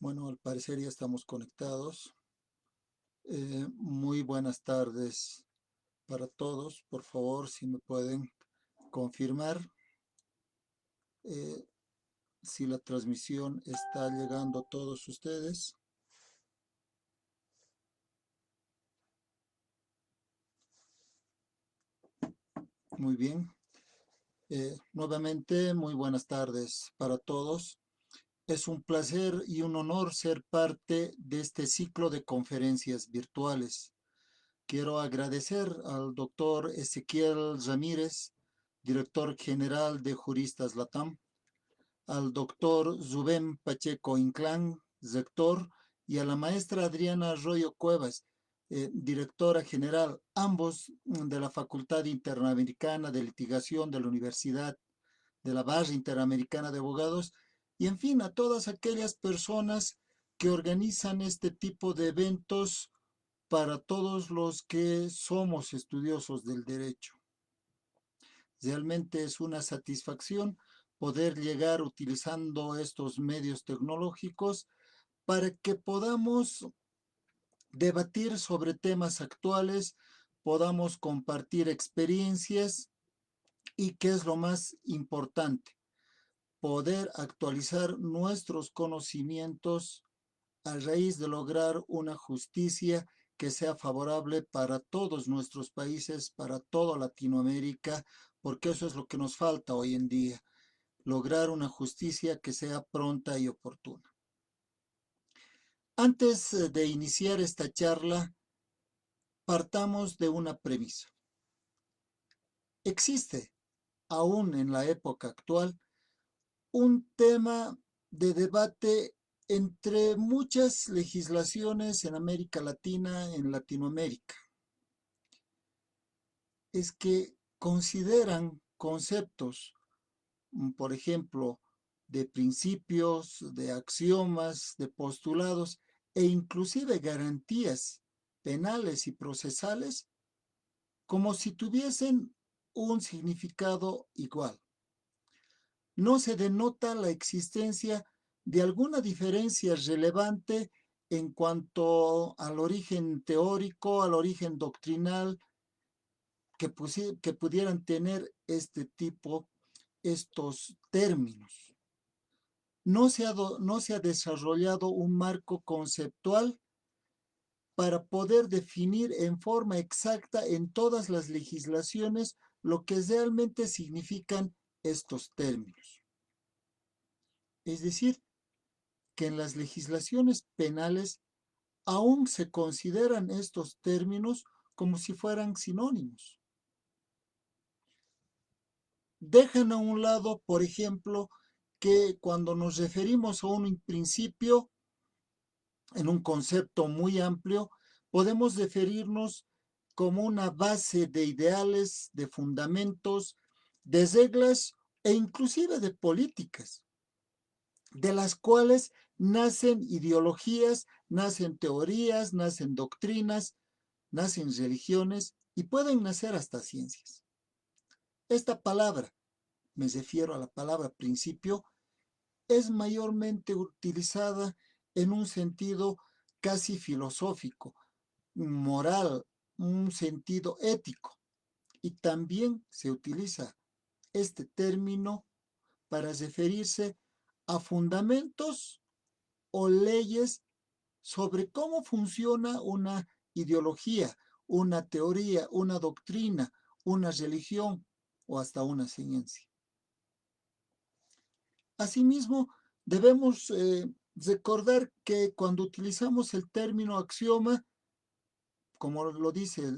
Bueno, al parecer ya estamos conectados. Muy buenas tardes para todos. Por favor, si me pueden confirmar eh, si la transmisión está llegando a todos ustedes. Muy bien. Nuevamente, muy buenas tardes para todos. Es un placer y un honor ser parte de este ciclo de conferencias virtuales. Quiero agradecer al doctor Ezequiel Ramírez, director general de Juristas Latam, al doctor Zubén Pacheco Inclán, rector, y a la maestra Adriana Arroyo Cuevas, directora general, ambos de la Facultad Interamericana de Litigación de la Universidad de la Barra Interamericana de Abogados, y en fin, a todas aquellas personas que organizan este tipo de eventos para todos los que somos estudiosos del derecho. Realmente es una satisfacción poder llegar utilizando estos medios tecnológicos para que podamos debatir sobre temas actuales, podamos compartir experiencias y, qué es lo más importante, poder actualizar nuestros conocimientos a raíz de lograr una justicia que sea favorable para todos nuestros países, para toda Latinoamérica, porque eso es lo que nos falta hoy en día, lograr una justicia que sea pronta y oportuna. Antes de iniciar esta charla, partamos de una premisa. Existe, aún en la época actual, un tema de debate entre muchas legislaciones en América Latina, en Latinoamérica. Es que consideran conceptos, por ejemplo, de principios, de axiomas, de postulados e inclusive garantías penales y procesales como si tuviesen un significado igual. No se denota la existencia de alguna diferencia relevante en cuanto al origen teórico, al origen doctrinal que pudieran tener estos términos. No se ha desarrollado un marco conceptual para poder definir en forma exacta en todas las legislaciones lo que realmente significan estos términos. Es decir, que en las legislaciones penales aún se consideran estos términos como si fueran sinónimos. Dejan a un lado, por ejemplo, que cuando nos referimos a un principio, en un concepto muy amplio, podemos referirnos como una base de ideales, de fundamentos, de reglas e inclusive de políticas, de las cuales nacen ideologías, nacen teorías, nacen doctrinas, nacen religiones y pueden nacer hasta ciencias. Esta palabra, me refiero a la palabra principio, es mayormente utilizada en un sentido casi filosófico, moral, un sentido ético. Y también se utiliza este término para referirse a fundamentos o leyes sobre cómo funciona una ideología, una teoría, una doctrina, una religión o hasta una ciencia. Asimismo, debemos recordar que cuando utilizamos el término axioma, como lo dicen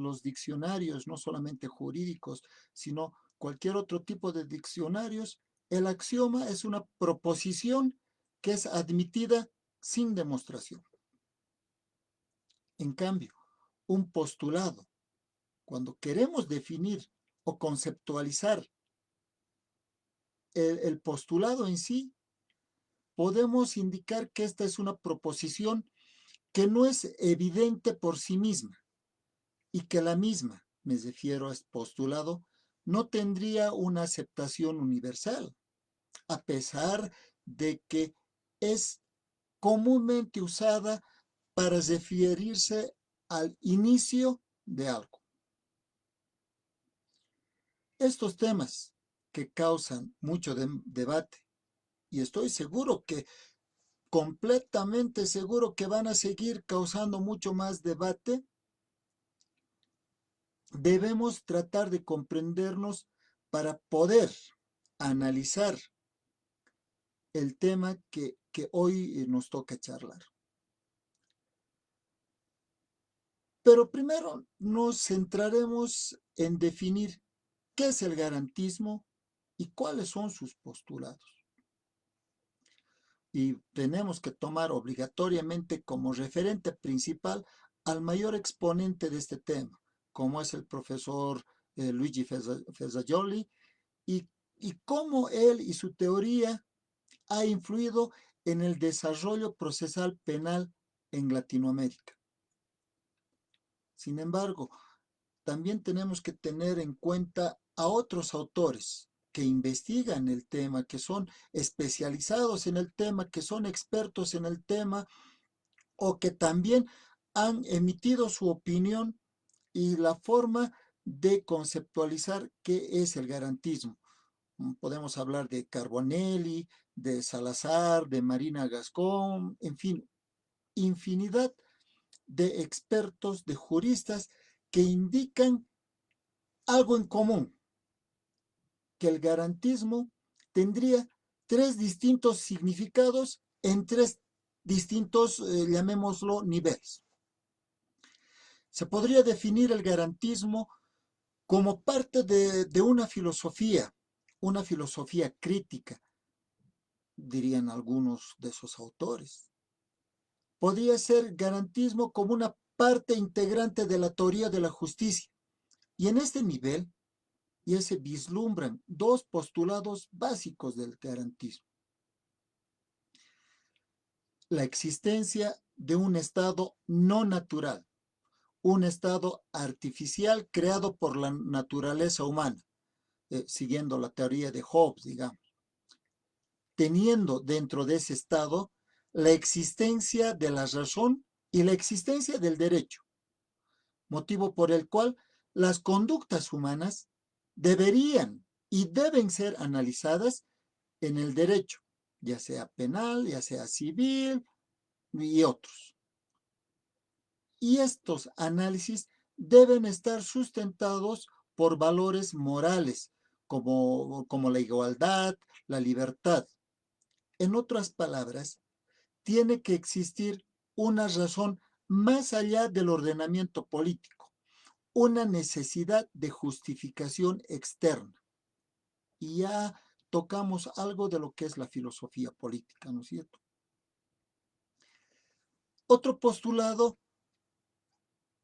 los diccionarios, no solamente jurídicos, sino cualquier otro tipo de diccionarios, el axioma es una proposición que es admitida sin demostración. En cambio, un postulado, cuando queremos definir o conceptualizar el postulado en sí, podemos indicar que esta es una proposición que no es evidente por sí misma y que la misma, me refiero a este postulado, no tendría una aceptación universal, a pesar de que es comúnmente usada para referirse al inicio de algo. Estos temas que causan mucho debate, y estoy seguro que, completamente seguro que van a seguir causando mucho más debate, debemos tratar de comprendernos para poder analizar el tema que hoy nos toca charlar. Pero primero nos centraremos en definir qué es el garantismo y cuáles son sus postulados. Y tenemos que tomar obligatoriamente como referente principal al mayor exponente de este tema, como es el profesor Luigi Fezzagioli, y cómo él y su teoría ha influido en el desarrollo procesal penal en Latinoamérica. Sin embargo, también tenemos que tener en cuenta a otros autores que investigan el tema, que son especializados en el tema, que son expertos en el tema, o que también han emitido su opinión y la forma de conceptualizar qué es el garantismo. Podemos hablar de Carbonelli, de Salazar, de Marina Gascón, en fin, infinidad de expertos, de juristas que indican algo en común, que el garantismo tendría tres distintos significados en tres distintos, llamémoslo, niveles. Se podría definir el garantismo como parte de una filosofía crítica, dirían algunos de esos autores. Podría ser garantismo como una parte integrante de la teoría de la justicia. Y en este nivel ya se vislumbran dos postulados básicos del garantismo: la existencia de un estado no natural, un estado artificial creado por la naturaleza humana, siguiendo la teoría de Hobbes, digamos, teniendo dentro de ese estado la existencia de la razón y la existencia del derecho, motivo por el cual las conductas humanas deberían y deben ser analizadas en el derecho, ya sea penal, ya sea civil y otros. Y estos análisis deben estar sustentados por valores morales, como la igualdad, la libertad. En otras palabras, tiene que existir una razón más allá del ordenamiento político, una necesidad de justificación externa. Y ya tocamos algo de lo que es la filosofía política, ¿no es cierto? Otro postulado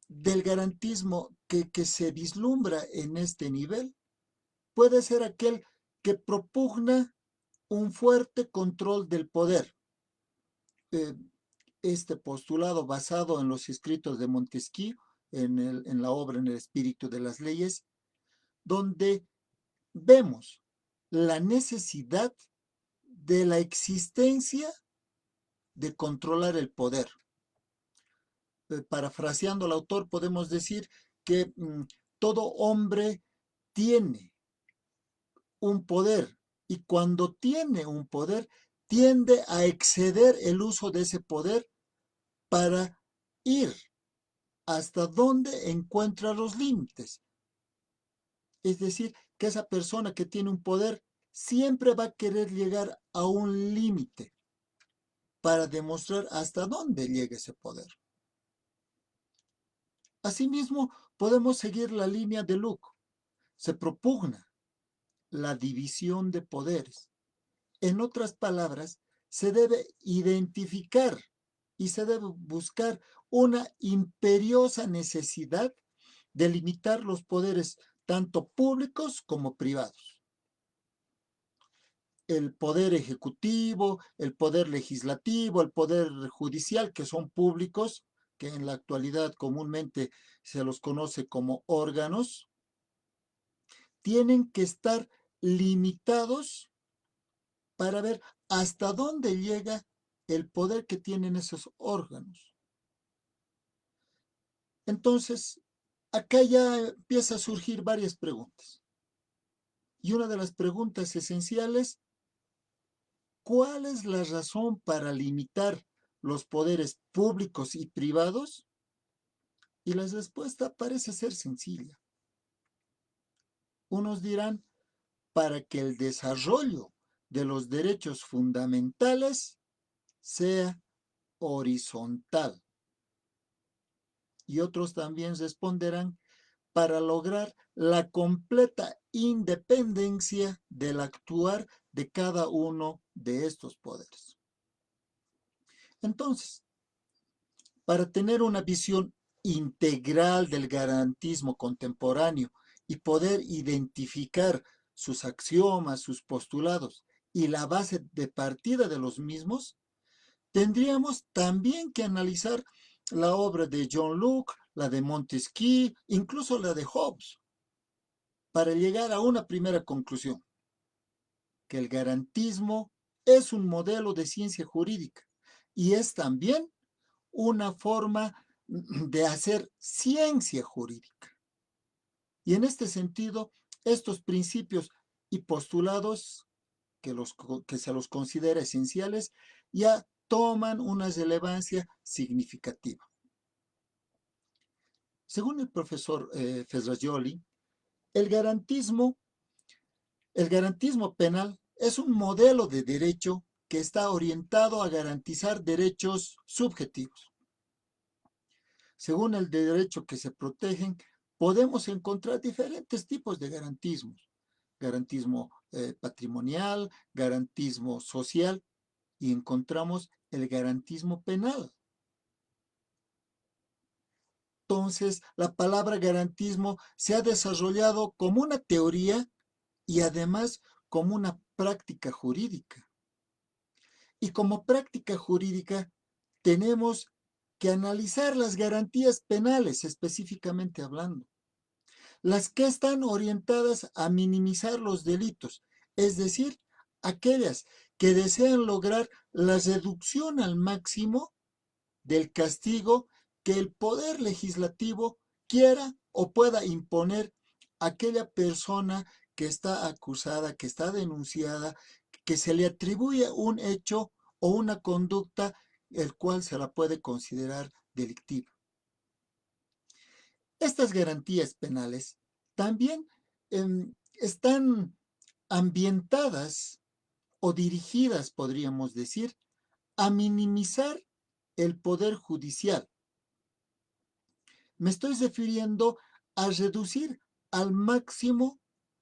del garantismo que se vislumbra en este nivel puede ser aquel que propugna un fuerte control del poder. Este postulado, basado en los escritos de Montesquieu, en la obra En el espíritu de las leyes, donde vemos la necesidad de la existencia de controlar el poder. Parafraseando al autor, podemos decir que todo hombre tiene un poder, y cuando tiene un poder tiende a exceder el uso de ese poder para ir hasta donde encuentra los límites. Es decir, que esa persona que tiene un poder siempre va a querer llegar a un límite para demostrar hasta dónde llega ese poder. Asimismo, podemos seguir la línea de Locke. Se propugna la división de poderes. En otras palabras, se debe identificar y se debe buscar una imperiosa necesidad de limitar los poderes tanto públicos como privados. El poder ejecutivo, el poder legislativo, el poder judicial, que son públicos, que en la actualidad comúnmente se los conoce como órganos, tienen que estar limitados para ver hasta dónde llega el poder que tienen esos órganos. Entonces, acá ya empieza a surgir varias preguntas. Y una de las preguntas esenciales, ¿cuál es la razón para limitar los poderes públicos y privados? Y la respuesta parece ser sencilla. Unos dirán, para que el desarrollo de los derechos fundamentales sea horizontal. Y otros también responderán, para lograr la completa independencia del actuar de cada uno de estos poderes. Entonces, para tener una visión integral del garantismo contemporáneo y poder identificar sus axiomas, sus postulados y la base de partida de los mismos, tendríamos también que analizar la obra de John Locke, la de Montesquieu, incluso la de Hobbes, para llegar a una primera conclusión, que el garantismo es un modelo de ciencia jurídica y es también una forma de hacer ciencia jurídica. Y en este sentido, estos principios y postulados que se los considera esenciales ya toman una relevancia significativa. Según el profesor Ferrajoli, el garantismo penal es un modelo de derecho que está orientado a garantizar derechos subjetivos. Según el derecho que se protegen, podemos encontrar diferentes tipos de garantismos. Garantismo patrimonial, garantismo social, y encontramos el garantismo penal. Entonces, la palabra garantismo se ha desarrollado como una teoría y además como una práctica jurídica. Y como práctica jurídica tenemos que analizar las garantías penales, específicamente hablando, las que están orientadas a minimizar los delitos, es decir, aquellas que desean lograr la reducción al máximo del castigo que el poder legislativo quiera o pueda imponer a aquella persona que está acusada, que está denunciada, que se le atribuye un hecho o una conducta el cual se la puede considerar delictiva. Estas garantías penales también están ambientadas o dirigidas, podríamos decir, a minimizar el poder judicial. Me estoy refiriendo a reducir al máximo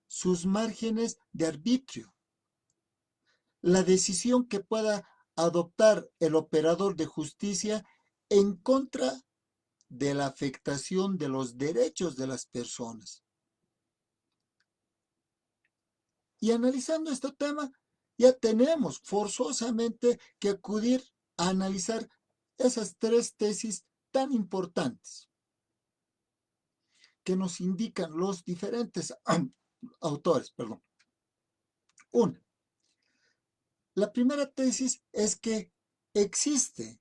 sus márgenes de arbitrio. La decisión que pueda adoptar el operador de justicia en contra de la afectación de los derechos de las personas. Y analizando este tema, ya tenemos forzosamente que acudir a analizar esas tres tesis tan importantes que nos indican los diferentes autores. Una, la primera tesis es que existe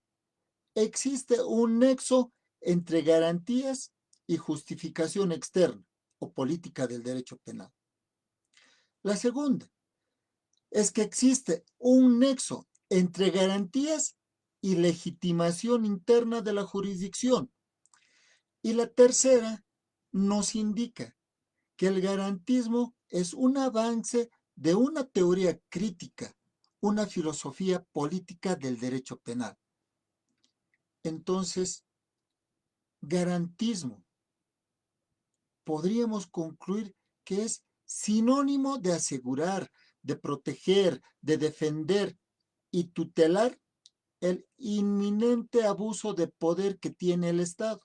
un nexo entre garantías y justificación externa o política del derecho penal. La segunda es que existe un nexo entre garantías y legitimación interna de la jurisdicción. Y la tercera nos indica que el garantismo es un avance de una teoría crítica, una filosofía política del derecho penal. Entonces, garantismo, podríamos concluir que es sinónimo de asegurar, de proteger, de defender y tutelar el inminente abuso de poder que tiene el Estado.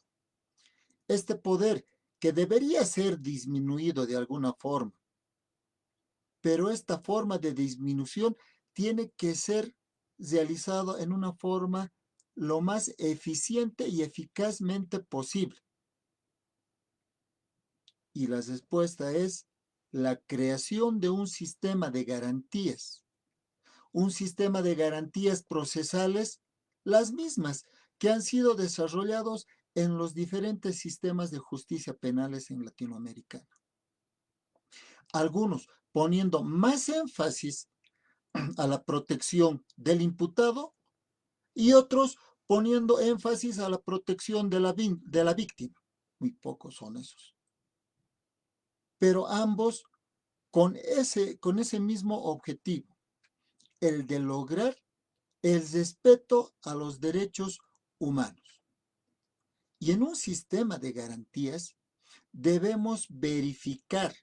Este poder que debería ser disminuido de alguna forma, pero esta forma de disminución tiene que ser realizado en una forma lo más eficiente y eficazmente posible. Y la respuesta es la creación de un sistema de garantías, un sistema de garantías procesales, las mismas que han sido desarrollados en los diferentes sistemas de justicia penales en Latinoamérica. Algunos poniendo más énfasis a la protección del imputado y otros poniendo énfasis a la protección de la víctima. Muy pocos son esos. Pero ambos con ese mismo objetivo, el de lograr el respeto a los derechos humanos. Y en un sistema de garantías debemos verificar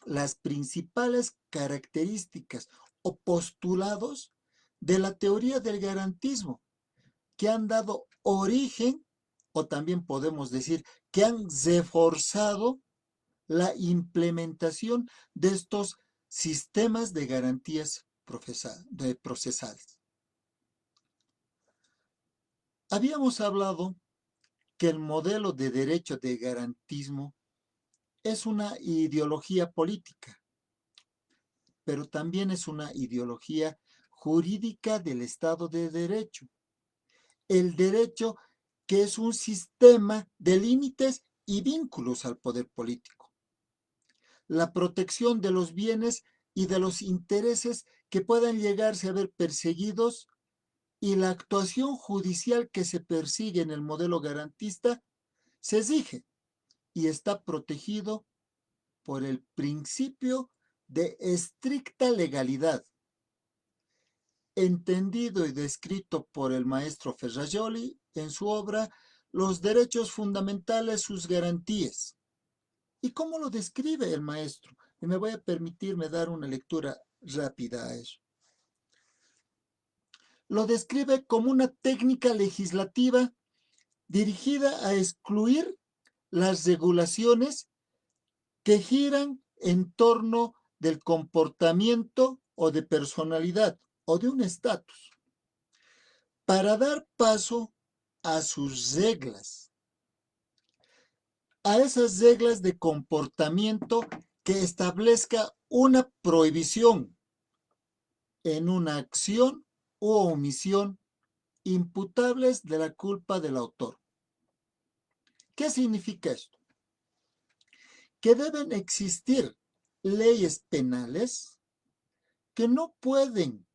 las principales características o postulados de la teoría del garantismo que han dado origen, o también podemos decir que han reforzado la implementación de estos sistemas de garantías procesales. Habíamos hablado que el modelo de derecho de garantismo es una ideología política, pero también es una ideología jurídica del Estado de Derecho. El derecho que es un sistema de límites y vínculos al poder político. La protección de los bienes y de los intereses que puedan llegarse a ver perseguidos y la actuación judicial que se persigue en el modelo garantista se exige y está protegido por el principio de estricta legalidad, entendido y descrito por el maestro Ferrajoli en su obra Los derechos fundamentales, sus garantías. ¿Y cómo lo describe el maestro? Y me voy a permitirme dar una lectura rápida a eso. Lo describe como una técnica legislativa dirigida a excluir las regulaciones que giran en torno del comportamiento o de personalidad o de un estatus, para dar paso a sus reglas, a esas reglas de comportamiento que establezca una prohibición en una acción u omisión imputables de la culpa del autor. ¿Qué significa esto? Que deben existir leyes penales que no pueden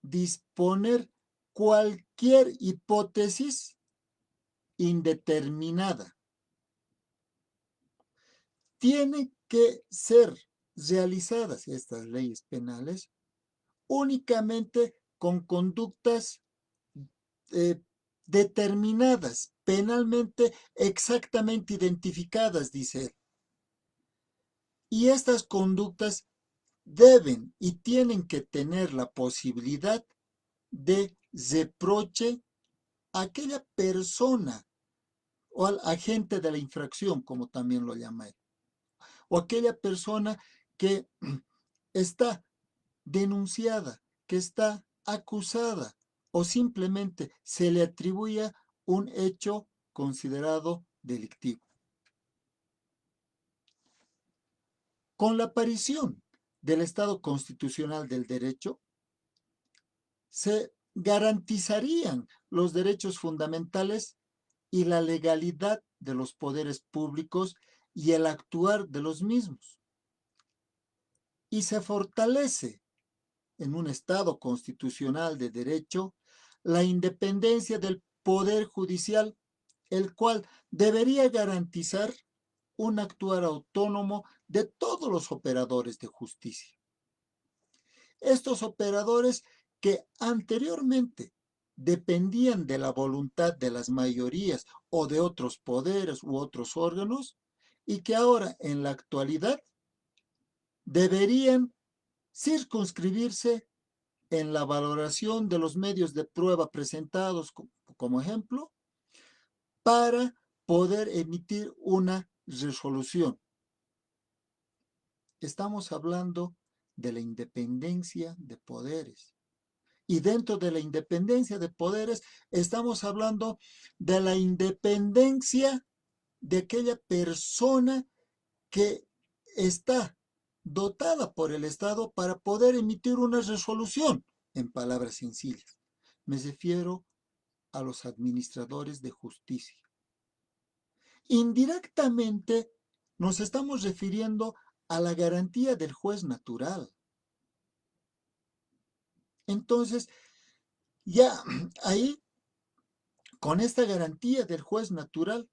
disponer cualquier hipótesis indeterminada. Tienen que ser realizadas estas leyes penales únicamente con conductas determinadas, penalmente exactamente identificadas, dice él. Y estas conductas deben y tienen que tener la posibilidad de reproche a aquella persona o al agente de la infracción, como también lo llama él, o aquella persona que está denunciada, que está acusada o simplemente se le atribuye un hecho considerado delictivo. Con la aparición del Estado constitucional del derecho, se garantizarían los derechos fundamentales y la legalidad de los poderes públicos y el actuar de los mismos. Y se fortalece en un Estado constitucional de derecho la independencia del Poder Judicial, el cual debería garantizar un actuar autónomo de todos los operadores de justicia. Estos operadores que anteriormente dependían de la voluntad de las mayorías o de otros poderes u otros órganos y que ahora en la actualidad deberían circunscribirse en la valoración de los medios de prueba presentados como ejemplo para poder emitir una resolución. Estamos hablando de la independencia de poderes. Y dentro de la independencia de poderes estamos hablando de la independencia de aquella persona que está dotada por el Estado para poder emitir una resolución, en palabras sencillas. Me refiero a los administradores de justicia. Indirectamente nos estamos refiriendo a la garantía del juez natural. Entonces, ya ahí, con esta garantía del juez natural,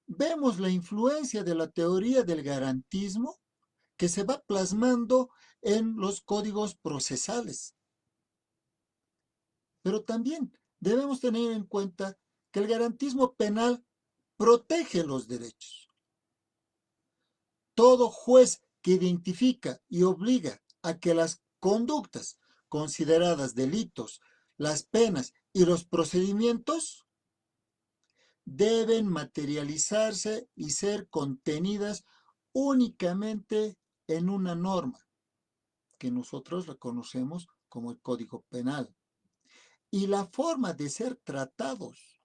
vemos la influencia de la teoría del garantismo que se va plasmando en los códigos procesales. Pero también debemos tener en cuenta que el garantismo penal protege los derechos. Todo juez que identifica y obliga a que las conductas consideradas delitos, las penas y los procedimientos deben materializarse y ser contenidas únicamente en una norma que nosotros reconocemos como el Código Penal. Y la forma de ser tratados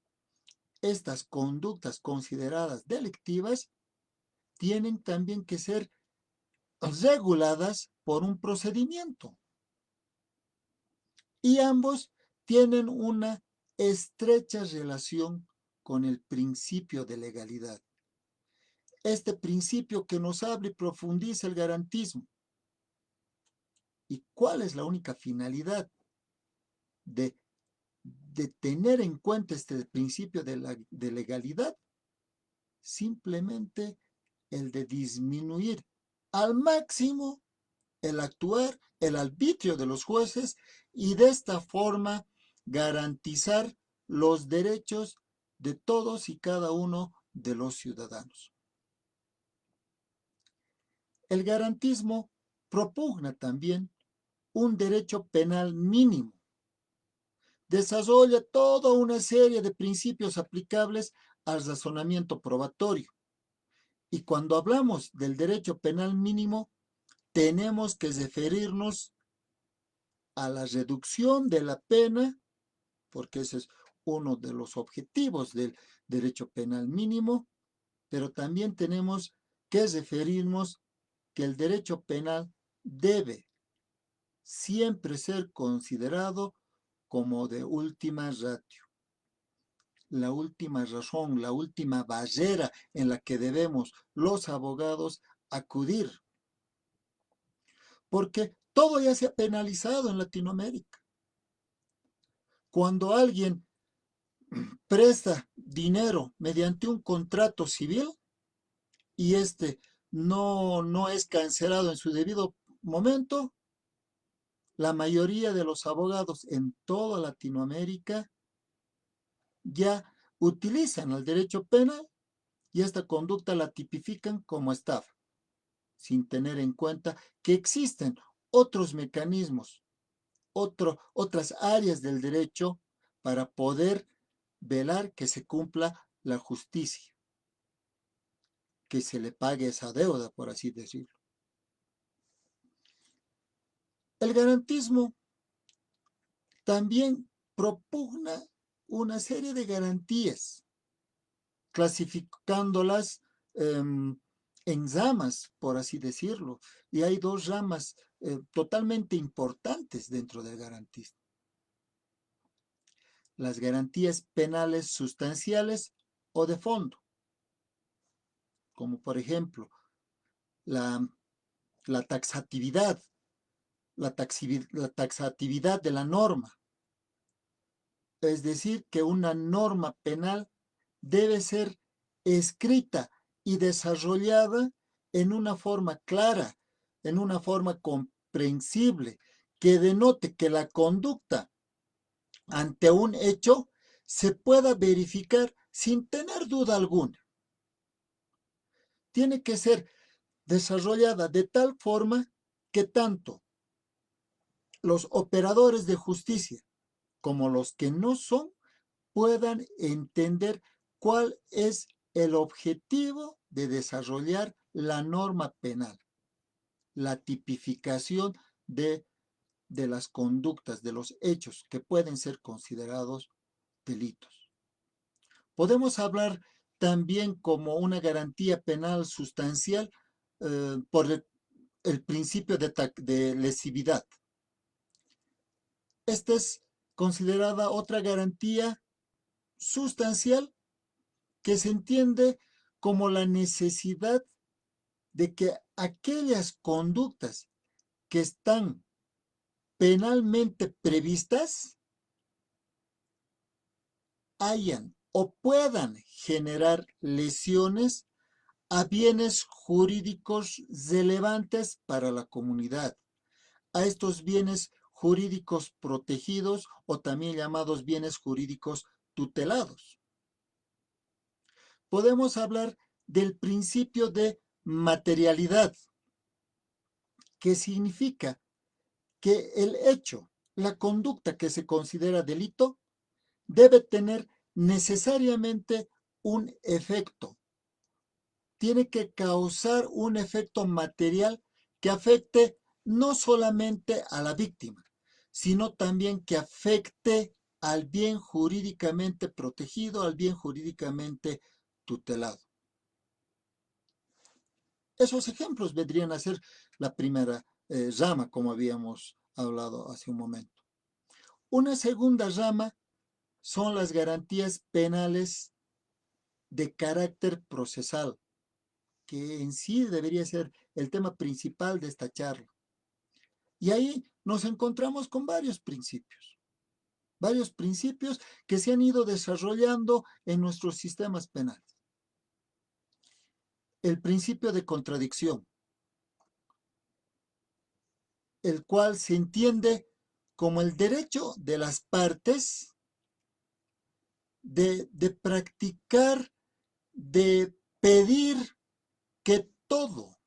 estas conductas consideradas delictivas tienen también que ser reguladas por un procedimiento. Y ambos tienen una estrecha relación con el principio de legalidad. Este principio que nos habla y profundiza el garantismo. ¿Y cuál es la única finalidad de tener en cuenta este principio de legalidad? Simplemente el de disminuir al máximo el actuar, el arbitrio de los jueces y de esta forma garantizar los derechos de todos y cada uno de los ciudadanos. El garantismo propugna también un derecho penal mínimo. Desarrolla toda una serie de principios aplicables al razonamiento probatorio. Y cuando hablamos del derecho penal mínimo, tenemos que referirnos a la reducción de la pena, porque ese es uno de los objetivos del derecho penal mínimo, pero también tenemos que referirnos que el derecho penal debe siempre ser considerado como de última ratio, la última razón, la última barrera en la que debemos los abogados acudir, porque todo ya se ha penalizado en Latinoamérica. Cuando alguien presta dinero mediante un contrato civil y este no es cancelado en su debido momento, la mayoría de los abogados en toda Latinoamérica ya utilizan el derecho penal y esta conducta la tipifican como estafa, sin tener en cuenta que existen otros mecanismos, otras áreas del derecho para poder velar que se cumpla la justicia, que se le pague esa deuda, por así decirlo. El garantismo también propugna una serie de garantías, clasificándolas en ramas, por así decirlo. Y hay dos ramas totalmente importantes dentro del garantismo. Las garantías penales sustanciales o de fondo, como por ejemplo la taxatividad, la taxatividad de la norma. Es decir, que una norma penal debe ser escrita y desarrollada en una forma clara, en una forma comprensible, que denote que la conducta ante un hecho se pueda verificar sin tener duda alguna. Tiene que ser desarrollada de tal forma que tanto los operadores de justicia como los que no son puedan entender cuál es el objetivo de desarrollar la norma penal, la tipificación de las conductas, de los hechos que pueden ser considerados delitos. Podemos hablar también como una garantía penal sustancial por el principio de lesividad. Esta es considerada otra garantía sustancial que se entiende como la necesidad de que aquellas conductas que están penalmente previstas hayan o puedan generar lesiones a bienes jurídicos relevantes para la comunidad, a estos bienes jurídicos protegidos o también llamados bienes jurídicos tutelados. Podemos hablar del principio de materialidad, que significa que el hecho, la conducta que se considera delito, debe tener necesariamente un efecto. Tiene que causar un efecto material que afecte no solamente a la víctima, sino también que afecte al bien jurídicamente protegido, al bien jurídicamente tutelado. Esos ejemplos vendrían a ser la primera rama, como habíamos hablado hace un momento. Una segunda rama son las garantías penales de carácter procesal, que en sí debería ser el tema principal de esta charla. Y ahí nos encontramos con varios principios que se han ido desarrollando en nuestros sistemas penales. El principio de contradicción, el cual se entiende como el derecho de las partes de practicar, de pedir que todo,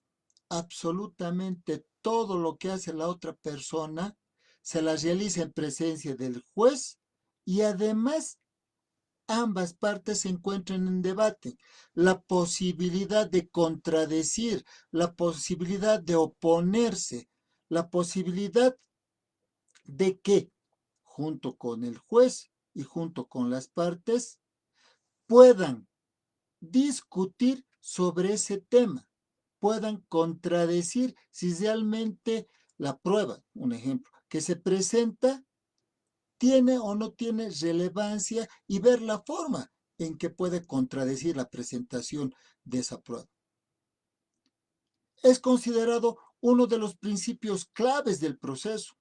absolutamente todo lo que hace la otra persona, se la realice en presencia del juez y además ambas partes se encuentran en debate. La posibilidad de contradecir, la posibilidad de oponerse, la posibilidad de que, junto con el juez y junto con las partes, puedan discutir sobre ese tema, puedan contradecir si realmente la prueba, un ejemplo, que se presenta tiene o no tiene relevancia y ver la forma en que puede contradecir la presentación de esa prueba. Es considerado uno de los principios claves del proceso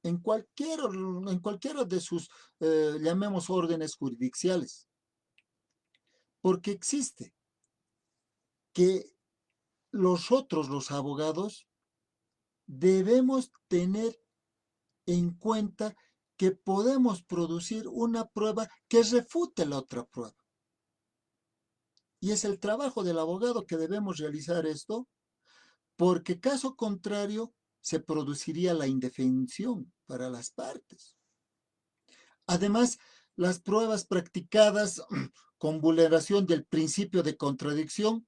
en cualquiera de sus, llamemos órdenes jurisdiccionales, porque existe que los abogados, debemos tener en cuenta que podemos producir una prueba que refute la otra prueba. Y es el trabajo del abogado que debemos realizar esto, porque caso contrario se produciría la indefensión para las partes. Además, las pruebas practicadas con vulneración del principio de contradicción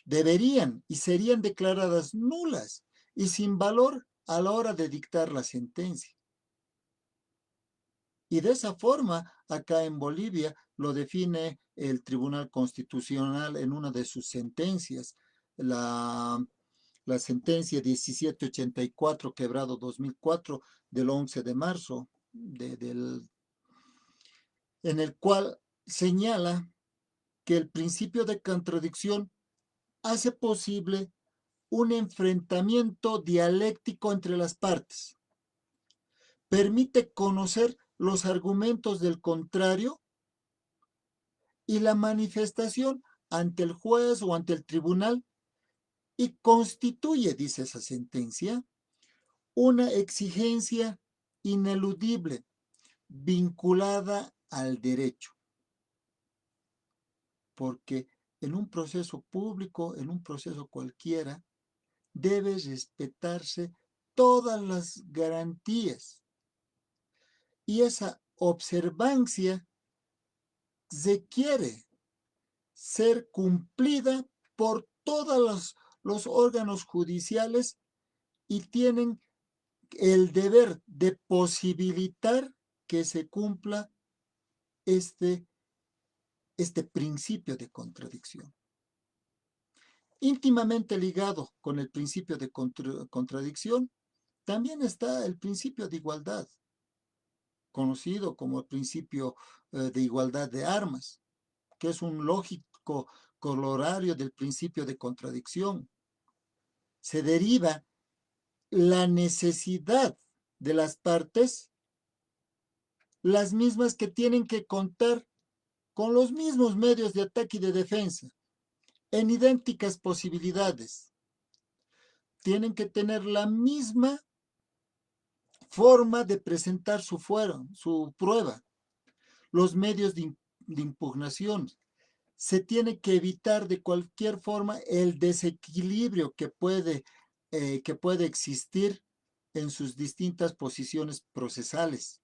deberían y serían declaradas nulas y sin valor a la hora de dictar la sentencia. Y de esa forma, acá en Bolivia, lo define el Tribunal Constitucional en una de sus sentencias, la sentencia 1784, quebrado 2004, del 11 de marzo, en el cual señala que el principio de contradicción hace posible un enfrentamiento dialéctico entre las partes, permite conocer los argumentos del contrario y la manifestación ante el juez o ante el tribunal y constituye, dice esa sentencia, una exigencia ineludible vinculada al derecho. Porque en un proceso público, en un proceso cualquiera, debe respetarse todas las garantías. Y esa observancia requiere ser cumplida por todos los órganos judiciales y tienen el deber de posibilitar que se cumpla este principio de contradicción. Íntimamente ligado con el principio de contradicción, también está el principio de igualdad, conocido como el principio de igualdad de armas, que es un lógico corolario del principio de contradicción. Se deriva la necesidad de las partes, las mismas que tienen que contar con los mismos medios de ataque y de defensa, en idénticas posibilidades. Tienen que tener la misma forma de presentar su prueba, los medios de impugnación. Se tiene que evitar de cualquier forma el desequilibrio que puede existir en sus distintas posiciones procesales.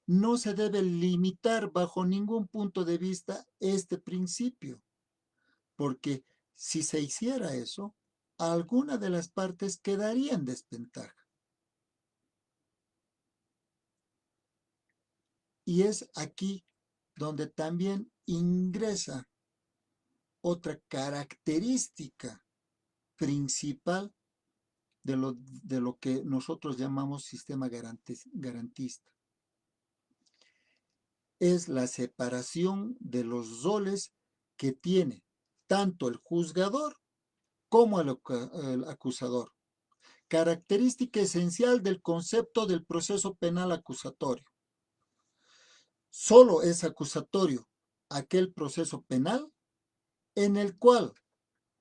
No se debe limitar bajo ningún punto de vista este principio, porque si se hiciera eso, alguna de las partes quedaría en desventaja. Y es aquí donde también ingresa otra característica principal de lo que nosotros llamamos sistema garantista. Es la separación de los roles que tiene tanto el juzgador como el acusador. Característica esencial del concepto del proceso penal acusatorio. Solo es acusatorio aquel proceso penal en el cual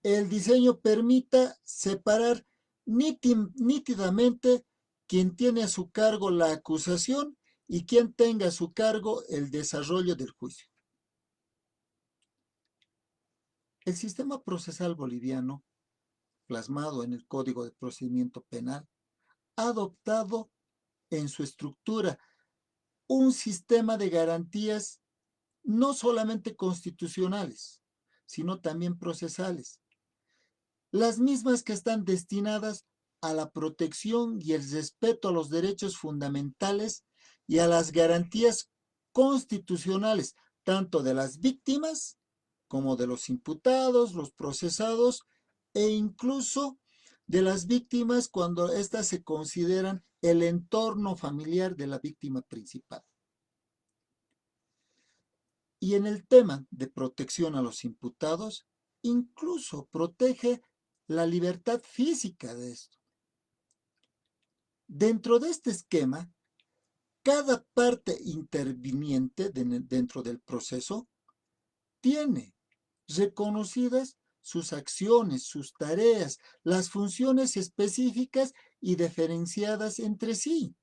el diseño permita separar nítidamente quien tiene a su cargo la acusación y quien tenga a su cargo el desarrollo del juicio. El sistema procesal boliviano, plasmado en el Código de Procedimiento Penal, ha adoptado en su estructura un sistema de garantías no solamente constitucionales, sino también procesales, las mismas que están destinadas a la protección y el respeto a los derechos fundamentales y a las garantías constitucionales, tanto de las víctimas como de los imputados, los procesados e incluso de las víctimas cuando éstas se consideran el entorno familiar de la víctima principal. Y en el tema de protección a los imputados, incluso protege la libertad física de esto. Dentro de este esquema, cada parte interviniente dentro del proceso tiene reconocidas sus acciones, sus tareas, las funciones específicas y diferenciadas entre sí.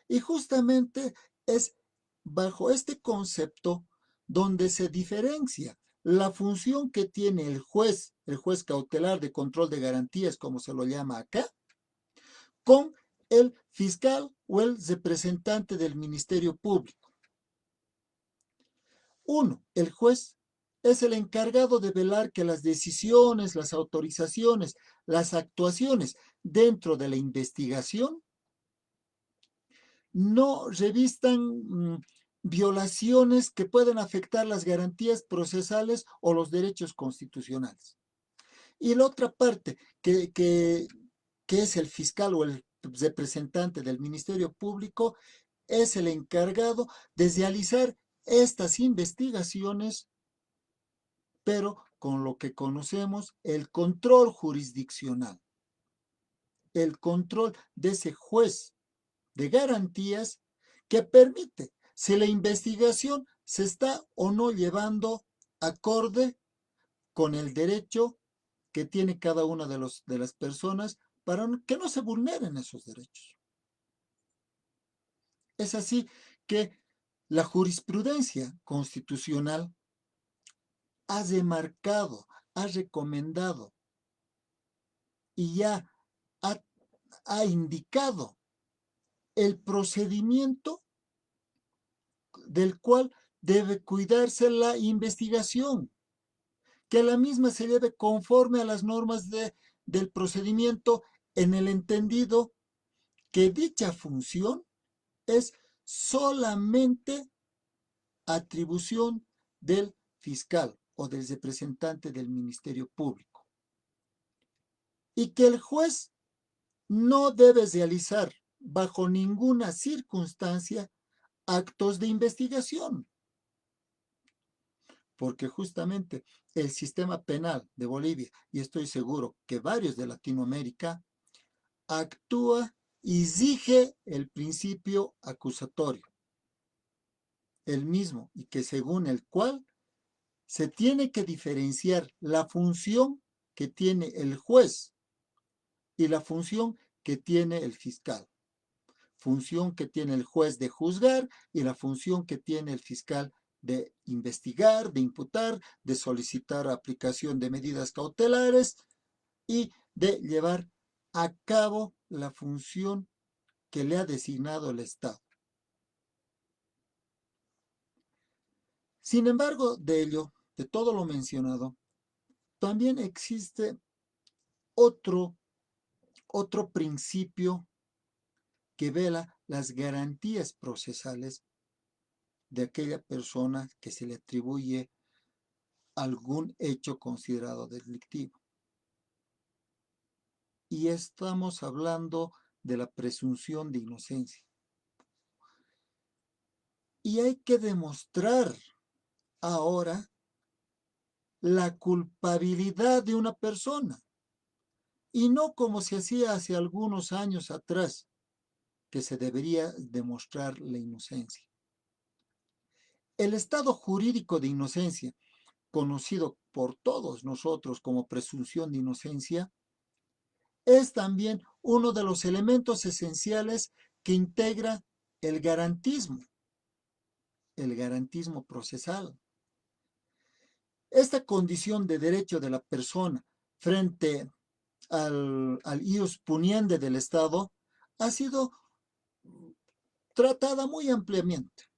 Y justamente es bajo este concepto donde se diferencia la función que tiene el juez cautelar de control de garantías, como se lo llama acá, con el fiscal o el representante del Ministerio Público. Uno, el juez es el encargado de velar que las decisiones, las autorizaciones, las actuaciones dentro de la investigación no revistan violaciones que pueden afectar las garantías procesales o los derechos constitucionales. Y la otra parte, que es el fiscal o el representante del Ministerio Público, es el encargado de realizar estas investigaciones, pero con lo que conocemos el control jurisdiccional, el control de ese juez de garantías que permite si la investigación se está o no llevando acorde con el derecho que tiene cada una de las personas para que no se vulneren esos derechos. Es así que la jurisprudencia constitucional ha demarcado, ha recomendado y ya ha indicado el procedimiento del cual debe cuidarse la investigación, que la misma se lleve conforme a las normas del procedimiento en el entendido que dicha función es solamente atribución del fiscal o del representante del Ministerio Público. Y que el juez no debe realizar bajo ninguna circunstancia actos de investigación, porque justamente el sistema penal de Bolivia, y estoy seguro que varios de Latinoamérica, actúa y rige el principio acusatorio, el mismo, y que según el cual se tiene que diferenciar la función que tiene el juez y la función que tiene el fiscal. Función que tiene el juez de juzgar y la función que tiene el fiscal de investigar, de imputar, de solicitar aplicación de medidas cautelares y de llevar a cabo la función que le ha designado el Estado. Sin embargo, de ello, de todo lo mencionado, también existe otro principio que vela las garantías procesales de aquella persona que se le atribuye algún hecho considerado delictivo. Y estamos hablando de la presunción de inocencia. Y hay que demostrar ahora la culpabilidad de una persona. Y no como se hacía hace algunos años atrás, que se debería demostrar la inocencia. El estado jurídico de inocencia, conocido por todos nosotros como presunción de inocencia, es también uno de los elementos esenciales que integra el garantismo procesal. Esta condición de derecho de la persona frente al ius puniendi del Estado ha sido tratada muy ampliamente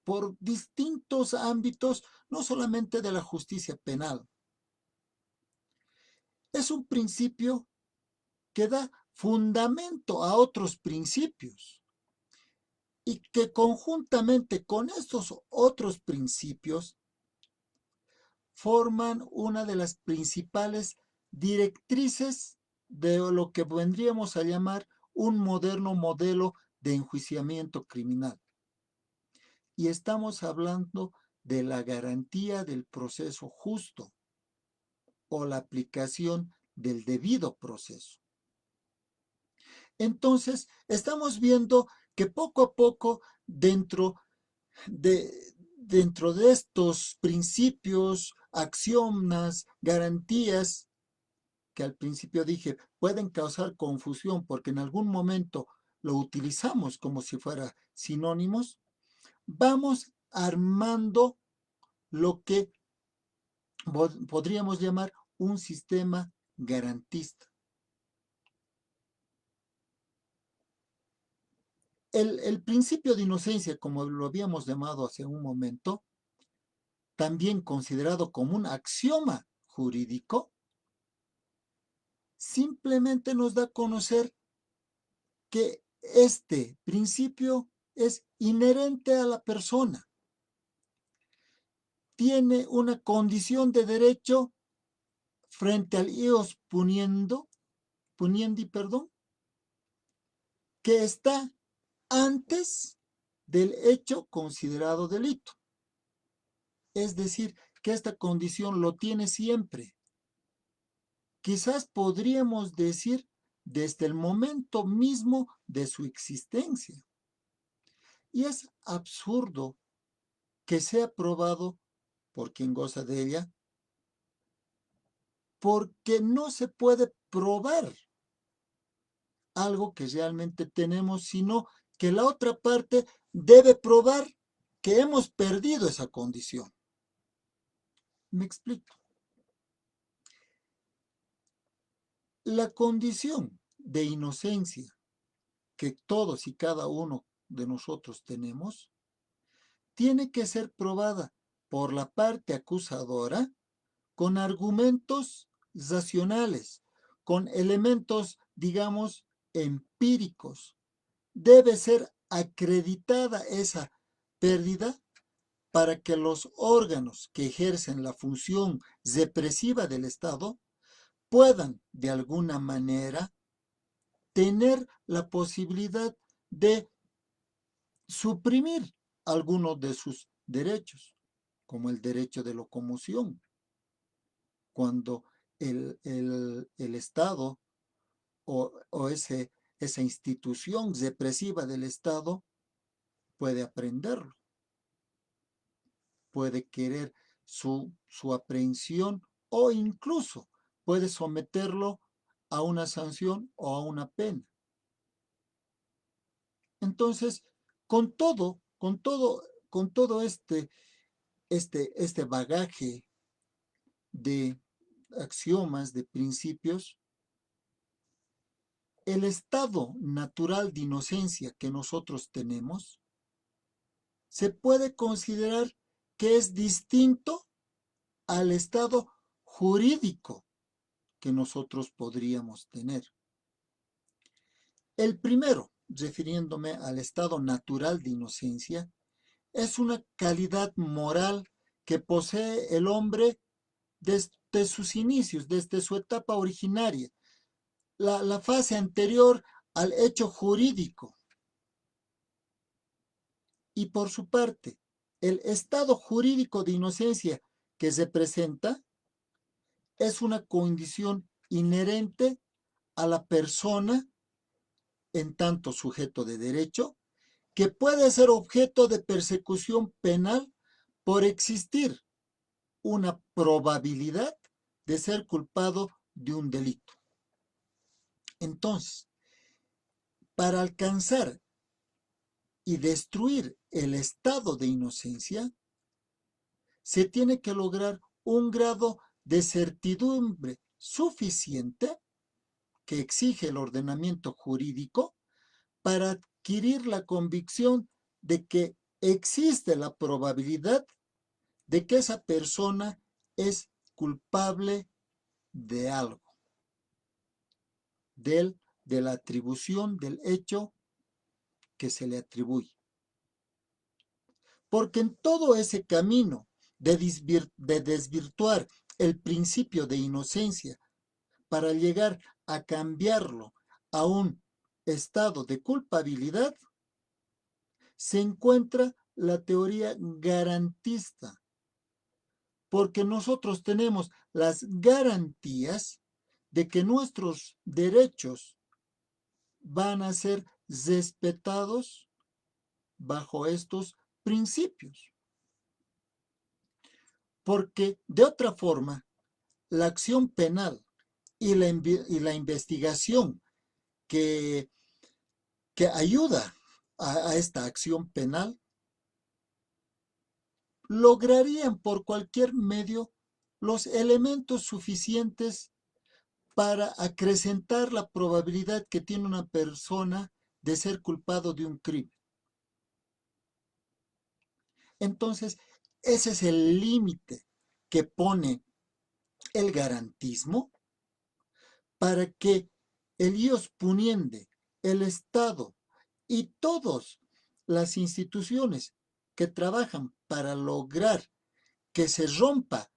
por distintos ámbitos, no solamente de la justicia penal. Es un principio que da fundamento a otros principios y que conjuntamente con estos otros principios forman una de las principales directrices de lo que vendríamos a llamar un moderno modelo de enjuiciamiento criminal. Y estamos hablando de la garantía del proceso justo o la aplicación del debido proceso. Entonces, estamos viendo que poco a poco dentro de estos principios, axiomas, garantías, que al principio dije pueden causar confusión porque en algún momento lo utilizamos como si fuera sinónimos, vamos armando lo que podríamos llamar un sistema garantista. El principio de inocencia, como lo habíamos llamado hace un momento, también considerado como un axioma jurídico, simplemente nos da a conocer que este principio es inherente a la persona. Tiene una condición de derecho frente al ius puniendi, que está antes del hecho considerado delito. Es decir, que esta condición lo tiene siempre. Quizás podríamos decir desde el momento mismo de su existencia. Y es absurdo que sea probado por quien goza de ella, porque no se puede probar algo que realmente tenemos, sino que la otra parte debe probar que hemos perdido esa condición. Me explico. La condición de inocencia que todos y cada uno de nosotros tenemos tiene que ser probada por la parte acusadora con argumentos racionales, con elementos, digamos, empíricos. Debe ser acreditada esa pérdida para que los órganos que ejercen la función represiva del Estado puedan, de alguna manera, tener la posibilidad de suprimir algunos de sus derechos, como el derecho de locomoción, cuando el Estado o esa institución represiva del Estado puede aprenderlo, puede querer su aprehensión o incluso puede someterlo a una sanción o a una pena. Entonces, con todo este bagaje de axiomas, de principios, el estado natural de inocencia que nosotros tenemos se puede considerar que es distinto al estado jurídico que nosotros podríamos tener. El primero, refiriéndome al estado natural de inocencia, es una calidad moral que posee el hombre desde sus inicios, desde su etapa originaria, la fase anterior al hecho jurídico. Y por su parte, el estado jurídico de inocencia que se presenta es una condición inherente a la persona en tanto sujeto de derecho, que puede ser objeto de persecución penal por existir una probabilidad de ser culpado de un delito. Entonces, para alcanzar y destruir el estado de inocencia, se tiene que lograr un grado de certidumbre suficiente que exige el ordenamiento jurídico para adquirir la convicción de que existe la probabilidad de que esa persona es culpable de algo, de la atribución del hecho que se le atribuye. Porque en todo ese camino de desvirtuar el principio de inocencia para llegar a cambiarlo a un estado de culpabilidad, se encuentra la teoría garantista, porque nosotros tenemos las garantías de que nuestros derechos van a ser respetados bajo estos principios. Porque de otra forma, la acción penal y la investigación que ayuda a esta acción penal lograrían por cualquier medio los elementos suficientes para acrecentar la probabilidad que tiene una persona de ser culpado de un crimen. Entonces, ese es el límite que pone el garantismo para que el ius puniendi, el Estado y todas las instituciones que trabajan para lograr que se rompa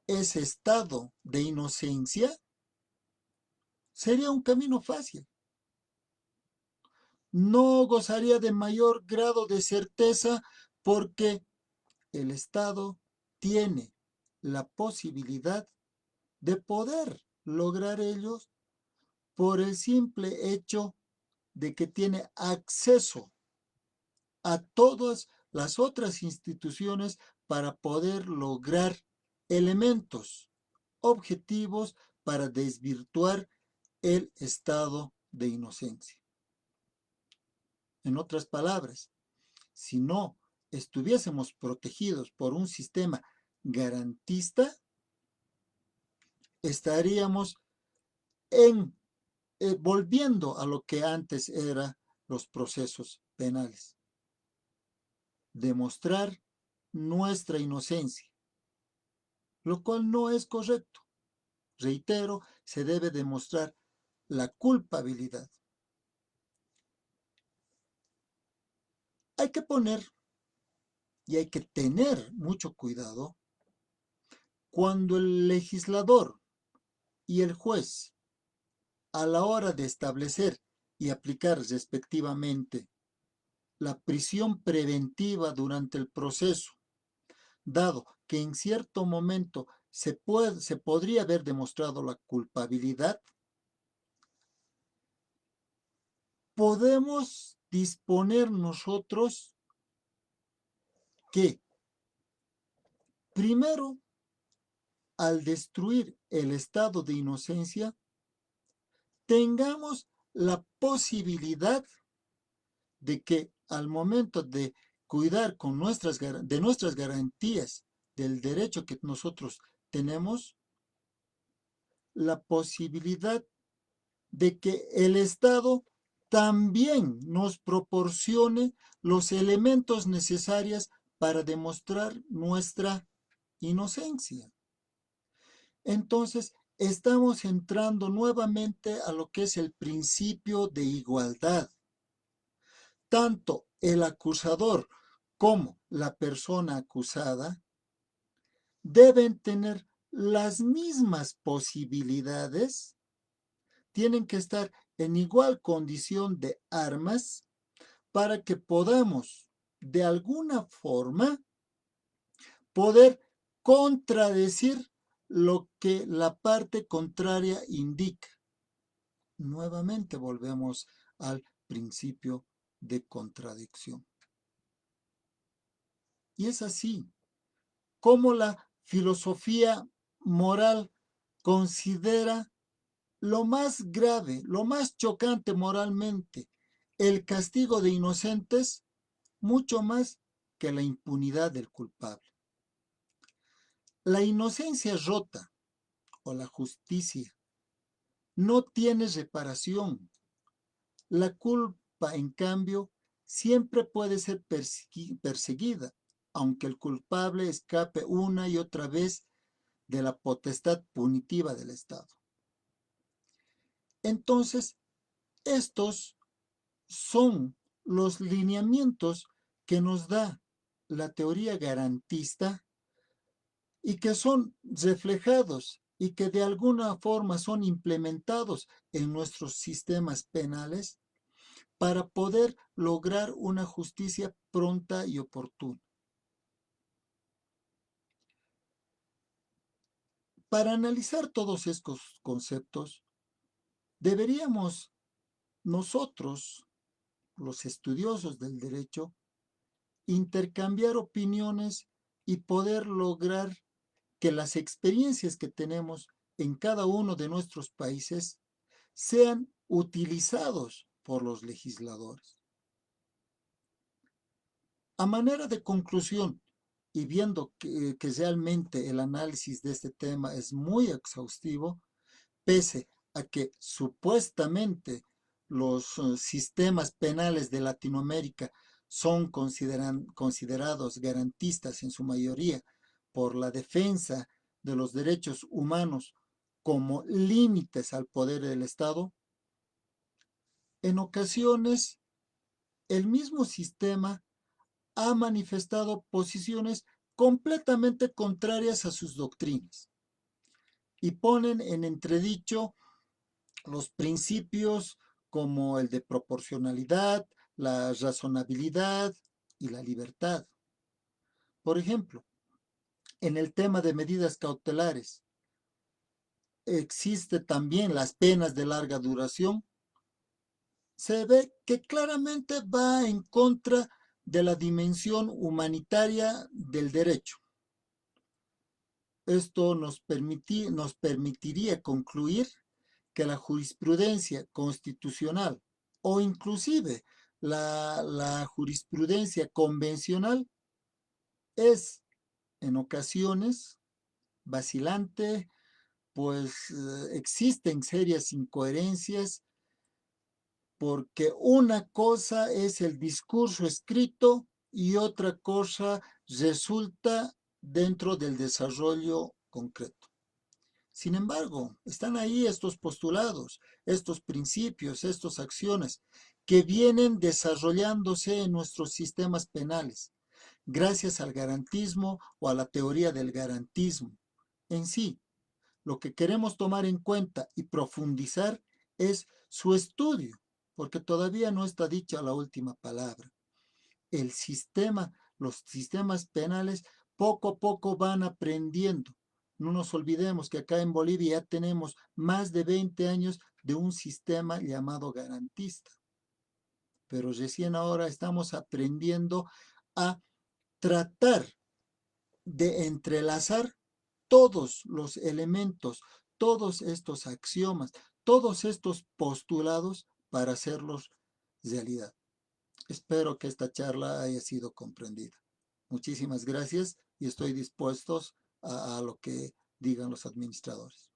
ese estado de inocencia, sería un camino fácil. No gozaría de mayor grado de certeza porque el Estado tiene la posibilidad de poder lograr ellos por el simple hecho de que tiene acceso a todas las otras instituciones para poder lograr elementos objetivos para desvirtuar el estado de inocencia. En otras palabras, si no estuviésemos protegidos por un sistema garantista, estaríamos volviendo a lo que antes eran los procesos penales. Demostrar nuestra inocencia, lo cual no es correcto. Reitero, se debe demostrar la culpabilidad. Hay que poner y hay que tener mucho cuidado, cuando el legislador y el juez, a la hora de establecer y aplicar respectivamente la prisión preventiva durante el proceso, dado que en cierto momento se podría haber demostrado la culpabilidad, podemos disponer nosotros que, primero, al destruir el estado de inocencia, tengamos la posibilidad de que al momento de cuidar de nuestras garantías del derecho que nosotros tenemos, la posibilidad de que el Estado también nos proporcione los elementos necesarios para demostrar nuestra inocencia. Entonces, estamos entrando nuevamente a lo que es el principio de igualdad. Tanto el acusador como la persona acusada deben tener las mismas posibilidades, tienen que estar en igual condición de armas para que podamos, de alguna forma, poder contradecir lo que la parte contraria indica. Nuevamente volvemos al principio de contradicción. Y es así como la filosofía moral considera lo más grave, lo más chocante moralmente, el castigo de inocentes, mucho más que la impunidad del culpable. La inocencia rota o la justicia no tiene reparación. La culpa, en cambio, siempre puede ser perseguida, aunque el culpable escape una y otra vez de la potestad punitiva del Estado. Entonces, estos son los lineamientos que nos da la teoría garantista y que son reflejados y que de alguna forma son implementados en nuestros sistemas penales para poder lograr una justicia pronta y oportuna. Para analizar todos estos conceptos, deberíamos nosotros, los estudiosos del derecho, intercambiar opiniones y poder lograr que las experiencias que tenemos en cada uno de nuestros países sean utilizados por los legisladores. A manera de conclusión, y viendo que realmente el análisis de este tema es muy exhaustivo, pese a que supuestamente los sistemas penales de Latinoamérica son considerados garantistas en su mayoría por la defensa de los derechos humanos como límites al poder del Estado, en ocasiones el mismo sistema ha manifestado posiciones completamente contrarias a sus doctrinas y ponen en entredicho los principios como el de proporcionalidad, la razonabilidad y la libertad. Por ejemplo, en el tema de medidas cautelares, existe también las penas de larga duración. Se ve que claramente va en contra de la dimensión humanitaria del derecho. Esto nos permitiría concluir que la jurisprudencia constitucional o inclusive la jurisprudencia convencional es en ocasiones vacilante, pues existen serias incoherencias porque una cosa es el discurso escrito y otra cosa resulta dentro del desarrollo concreto. Sin embargo, están ahí estos postulados, estos principios, estas acciones que vienen desarrollándose en nuestros sistemas penales, gracias al garantismo o a la teoría del garantismo. En sí, lo que queremos tomar en cuenta y profundizar es su estudio, porque todavía no está dicha la última palabra. El sistema, los sistemas penales poco a poco van aprendiendo. No nos olvidemos que acá en Bolivia ya tenemos más de 20 años de un sistema llamado garantista, pero recién ahora estamos aprendiendo a tratar de entrelazar todos los elementos, todos estos axiomas, todos estos postulados para hacerlos realidad. Espero que esta charla haya sido comprendida. Muchísimas gracias y estoy dispuesto a lo que digan los administradores.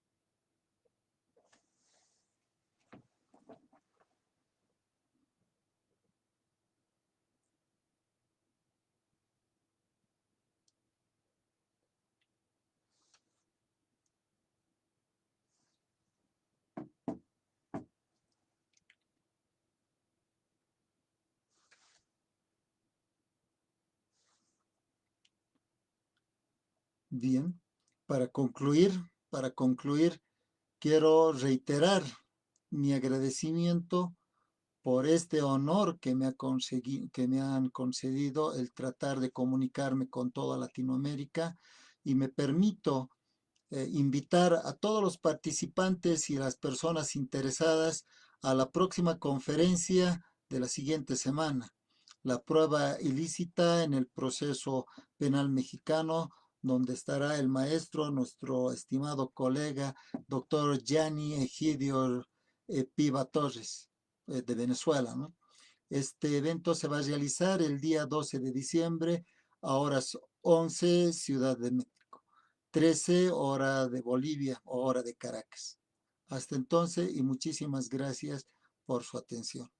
Bien, para concluir, quiero reiterar mi agradecimiento por este honor que me han concedido el tratar de comunicarme con toda Latinoamérica y me permito invitar a todos los participantes y las personas interesadas a la próxima conferencia de la siguiente semana, la prueba ilícita en el proceso penal mexicano, donde estará el maestro, nuestro estimado colega, doctor Gianni Egidio Piva Torres, de Venezuela, ¿no? Este evento se va a realizar el día 12 de diciembre a horas 11, Ciudad de México, 13 hora de Bolivia o hora de Caracas. Hasta entonces y muchísimas gracias por su atención.